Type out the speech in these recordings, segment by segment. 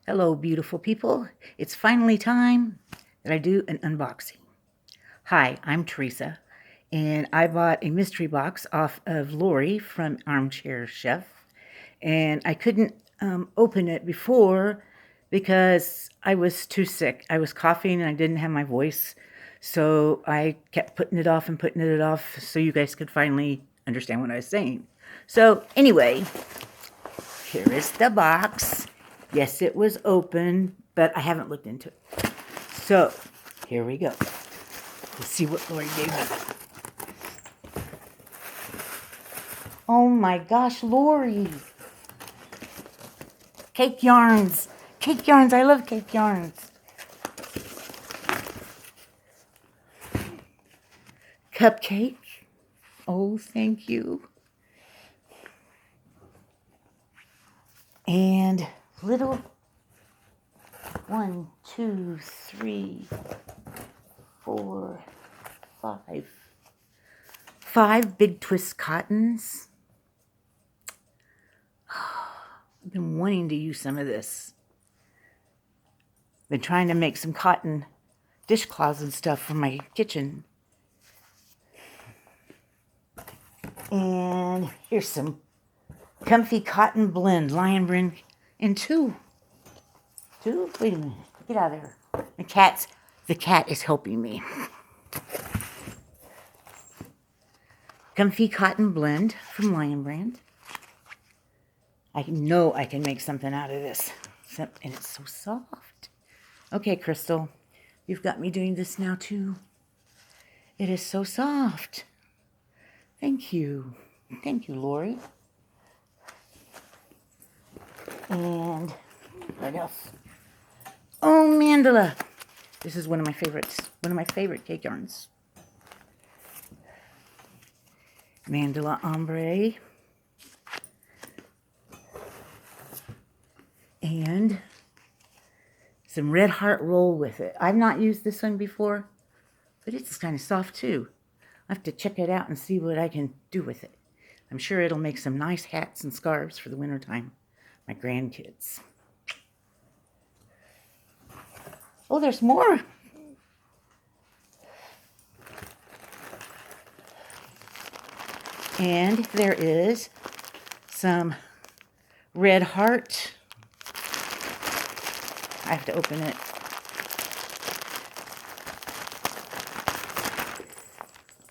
Hello, beautiful people. It's finally time that I do an unboxing. Hi, I'm Teresa, and I bought a mystery box off of Lori from Armchair Chef, and I couldn't open it before because I was too sick. I was coughing and I didn't have my voice, so I kept putting it off and putting it off so you guys could finally understand what I was saying. So anyway, here is the box. Yes, it was open, but I haven't looked into it. So, here we go. Let's see what Lori gave me. Oh my gosh, Lori. Cake yarns. Cake yarns. I love cake yarns. Cupcake. Oh, thank you. And little 1, 2, 3, 4, 5 big twist cottons. I've been wanting to use some of this. Been trying to make some cotton dishcloths and stuff for my kitchen. And here's some comfy cotton blend, lion blend, and two. Wait a minute, get out of there. The cat is helping me. Comfy cotton blend from Lion Brand. I know I can make something out of this. And it's so soft. Okay, Crystal, you've got me doing this now too. It is so soft. Thank you. Thank you, Lori. And what else? Oh, mandala. This is one of my favorites. One of my favorite cake yarns. Mandala ombre. And some red heart roll with it. I've not used this one before, but it's kind of soft too. I have to check it out and see what I can do with it. I'm sure it'll make some nice hats and scarves for the wintertime. My grandkids. Oh, there's more. And there is some red heart. I have to open it.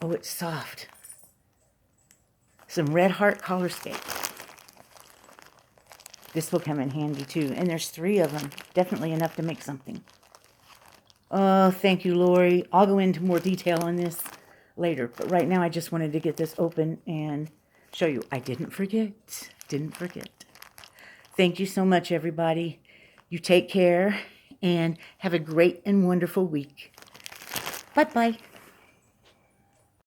Oh, it's soft. Some red heart color scape. This will come in handy too. And there's 3 of them. Definitely enough to make something. Oh, thank you, Lori. I'll go into more detail on this later. But right now I just wanted to get this open and show you. I didn't forget. Didn't forget. Thank you so much, everybody. You take care and have a great and wonderful week. Bye-bye.